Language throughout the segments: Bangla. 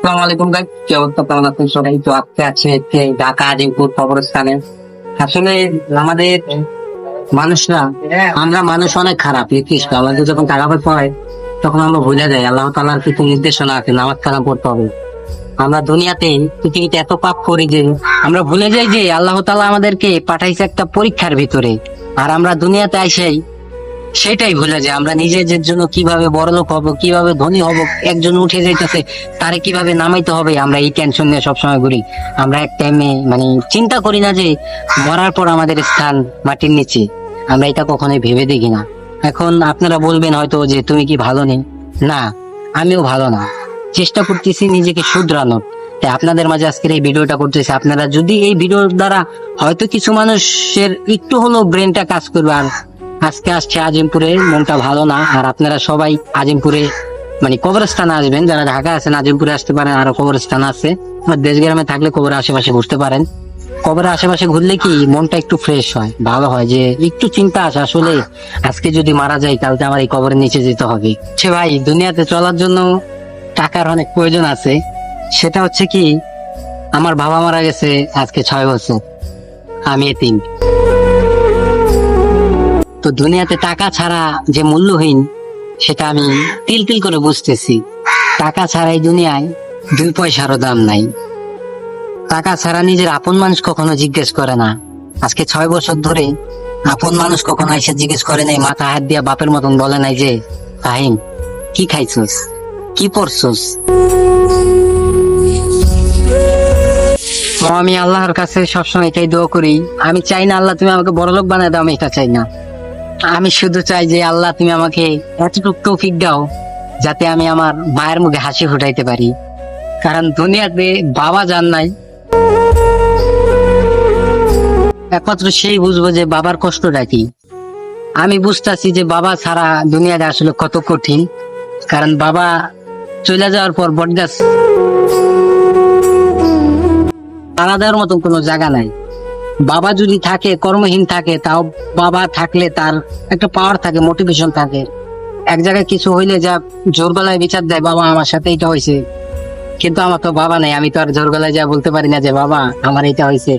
আসসালামু আলাইকুম ভাই, কি অবস্থা? কেমন আছেন সবাই? তো আজকে আছে ঢাকা আজিমপুর কবরস্থানে। আসলে আমাদের মানুষরা, আমরা মানুষ অনেক খারাপ। নিকৃষ্ট। আমাদের যখন টাকা পয়সা হয় তখন আমরা ভুলে যাই আল্লাহ তাআলার কিছু নির্দেশনা আছে, নামাজ কালাম পড়তে হবে। আমরা দুনিয়াতে পৃথিবীতে এত পাপ করি যে আমরা ভুলে যাই যে আল্লাহ তাআলা আমাদেরকে পাঠাইছে একটা পরীক্ষার ভিতরে। আর আমরা দুনিয়াতে আইসাই সেটাই ভুলে যায়। আমরা নিজেদের জন্য কিভাবে বড়লোক হব, কিভাবে ধনী হব, একজন উঠে যাইতেছে তারে কিভাবে নামাইতে হবে, আমরা এই টেনশন নিয়ে সবসময় ঘুরি। আমরা এক টাইমে চিন্তা করি না যে মরার পর আমাদের স্থান মাটির নিচে। আমরা এটা কখনোই ভেবে দেখি না। এখন আপনারা বলবেন হয়তো যে তুমি কি ভালো নেই। না, আমিও ভালো না। চেষ্টা করতেছি নিজেকে শুধরানোর। তাই আপনাদের মাঝে আজকের এই ভিডিওটা করতেছি। আপনারা যদি এই ভিডিওর দ্বারা হয়তো কিছু মানুষের একটু হলেও ব্রেনটা কাজ করবে। আর আজকে আসছে আজিমপুরে, মনটা ভালো না। আর আপনারা সবাই আজিমপুরে কবরস্থানে আসবেন। যারা ঢাকা আছেন আজিমপুরে আসতে পারেন, আরো কবরস্থান আছে। আর দেশ গ্রামে থাকলে কবরের আশেপাশে ঘুরতে পারেন। কবরের আশেপাশে ঘুরলে কি মনটা একটু ফ্রেশ হয়, ভালো হয়, যে একটু চিন্তা আসে আসলে আজকে যদি মারা যাই কালকে আমার এই কবরের নিচে যেতে হবে। সে ভাই, দুনিয়াতে চলার জন্য টাকার অনেক প্রয়োজন আছে। সেটা হচ্ছে কি, আমার বাবা মারা গেছে আজকে 6 বছর, আমি এতিম। তো দুনিয়াতে টাকা ছাড়া যে মূল্যহীন সেটা আমি তিল তিল করে বুঝতেছি। টাকা ছাড়া এই দুনিয়ায় 2 পয়সারও দাম নাই। টাকা ছাড়া নিজের আপন মানুষ কখনো জিজ্ঞেস করে না। আজকে 6 বছর ধরে আপন মানুষ কখনো এসে জিজ্ঞেস করে নাই, মাথা হাত দিয়া বাপের মতন বলে নাই যে ফাহিম কি খাইছস, কি পড়ছস। তো আমি আল্লাহর কাছে সবসময় এটাই দোয়া করি। আমি চাই না আল্লাহ তুমি আমাকে বড়লোক বানায় দাও, আমি এটা চাই না। আমি শুধু চাই যে আল্লাহ তুমি আমাকে এতটুকু তৌফিক দাও যাতে আমি আমার মায়ের মুখে হাসি ফুটাইতে পারি। কারণ দুনিয়াতে বাবা জান নাই, একমাত্র সেই বুঝবো যে বাবার কষ্টটা কি। আমি বুঝতেছি যে বাবা ছাড়া দুনিয়াটা আসলে কত কঠিন। কারণ বাবা চলে যাওয়ার পর বটগাছ তাড়া দেওয়ার মতন কোনো জায়গা নাই। বাবা যদি থাকে, কর্মহীন থাকে, তাও বাবা থাকলে তার একটা পাওয়ার থাকে, মোটিভেশন থাকে। এক জায়গায় কিছু হইলে যা জোর গলায় বিচার দেয়, বাবা আমার সাথে এটা হয়েছে। কিন্তু আমার তো বাবা নাই, আমি তো আর জোর গলায় যা বলতে পারি না যে বাবা আমার এটা হয়েছে।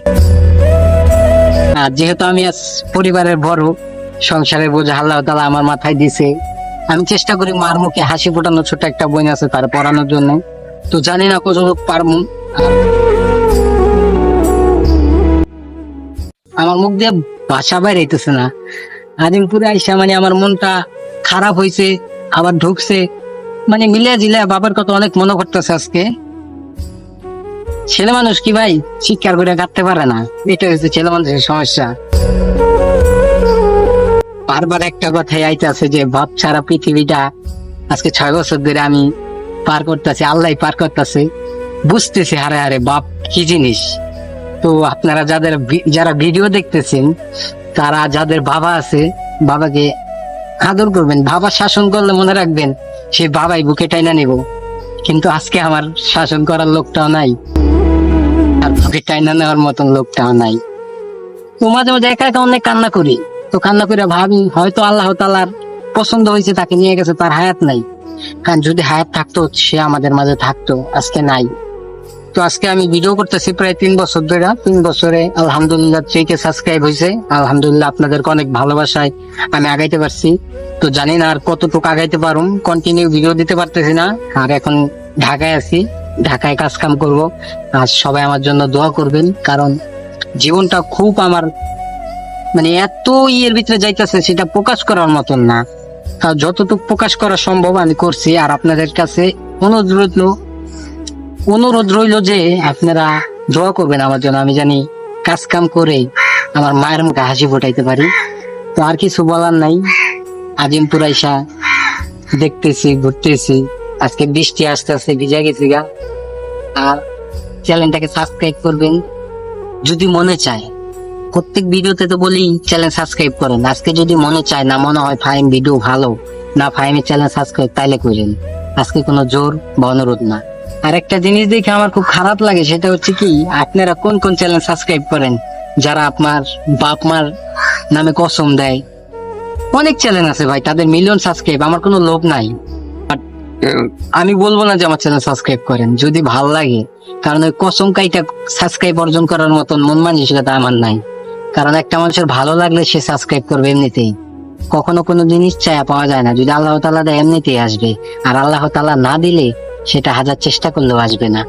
আর যেহেতু আমি আজ পরিবারের বড়, সংসারের বোঝা আল্লাহ তাআলা আমার মাথায় দিছে। আমি চেষ্টা করি মার মুখে হাসি ফোটানো। ছোট একটা বোন আছে, তার পড়ানোর জন্য। তো জানি না কতটুকু পারবো। আমার মুখ দিয়ে ভাষা বাইরে হইতেছে না। আজিমপুরে আইসা আমার মনটা খারাপ হয়েছে, আবার ঢুকছে। মিলিয়া জিলিয়া বাবার কথা অনেক মনে করতেছে আজকে। ছেলে মানুষ কি ভাই শিক্ষার করে কাটতে পারে না, এটা হচ্ছে ছেলে মানুষের সমস্যা। বারবার একটা কথাই আইতাছে যে বাপ ছাড়া পৃথিবীটা আজকে 6 বছর ধরে আমি পার করতেছি, আল্লাহ পার করতেছে। বুঝতেছি হারে হারে বাপ কি জিনিস। তো আপনারা যারা ভিডিও দেখতেছেন, তারা যাদের বাবা আছে, বাবাকে আদর করবেন। বাবা শাসন করলে মনে রাখবেন সে বাবাই বুকে টাইনা নিব। কিন্তু আজকে আমার শাসন করার লোকটাও নাই, আর বুকে টাইনা নেওয়ার মতন লোকটাও নাই। তো মাঝে মাঝে একা একা অনেক কান্না করি। তো কান্না করে ভাবি হয়তো আল্লাহ তাআলার পছন্দ হয়েছে, তাকে নিয়ে গেছে, তার হায়াত নাই। কারণ যদি হায়াত থাকতো সে আমাদের মাঝে থাকতো, আজকে নাই। তো আজকে আমি ভিডিও করতেছি প্রায় 3 বছর ধরে। 3 বছরে আলহামদুলিল্লাহ 3K সাবস্ক্রাইব হয়েছে। আলহামদুলিল্লাহ আপনাদেরকে অনেক ভালোবাসায় আমি আগাইতে পারছি। তো জানি না আর কতটুকু আগাইতে পারুম, কন্টিনিউ ভিডিও দিতে পারতেছি না। আর এখন ঢাকায় আছি, ঢাকায় কাজ কাম করবো। আর সবাই আমার জন্য দোয়া করবেন, কারণ জীবনটা খুব আমার এত ইয়ের ভিতরে যাইতেছে, সেটা প্রকাশ করার মতন না। আর যতটুকু প্রকাশ করা সম্ভব আমি করছি। আর আপনাদের কাছে অনুরোধ রইল যে আপনারা দোয়া করবেন আমার জন্য, আমি জানি কাজ কাম করে আমার মায়ের মুখে হাসি ফোটাইতে পারি। তো আর কিছু বলার নাই। আজিমপুর আইসা দেখতেছি, ঘুরতেছি। আজকে বৃষ্টি আসতে আসতে ভিজা গেছি গা। আর চ্যানেলটাকে সাবস্ক্রাইব করবেন যদি মনে চায়। প্রত্যেক ভিডিওতে তো বলি চ্যানেল সাবস্ক্রাইব করেন। আজকে যদি মনে চায়, না মনে হয় ফাহিম ভিডিও ভালো, না ফাহিমের চ্যানেল সাবস্ক্রাইব, তাইলে করেন। আজকে কোনো জোর বা অনুরোধ না। আর একটা জিনিস দেখে আমার খুব খারাপ লাগে, সেটা হচ্ছে কি, আপনারা কোন কোন চ্যানেল সাবস্ক্রাইব করেন যারা আপনার বাপ মার নামে কসম দেয়। অনেক চ্যানেল আছে ভাই, তাদের মিলিয়ন সাবস্ক্রাইব। আমার কোনো লোভ নাই, বাট আমি বলবো না যে আমার চ্যানেল সাবস্ক্রাইব করেন, যদি ভাল লাগে, কারণ ওই কসম কাইটা সাবস্ক্রাইব অর্জন করার মতন মন মানসিকতা আমার নাই। কারণ একটা মানুষের ভালো লাগলে সে সাবস্ক্রাইব করবে এমনিতেই। কখনো কোনো জিনিস চায়া পাওয়া যায় না, যদি আল্লাহ তাআলা দেয় এমনিতেই আসবে, আর আল্লাহ তাআলা না দিলে সেটা হাজার চেষ্টা করলেও আসবে না।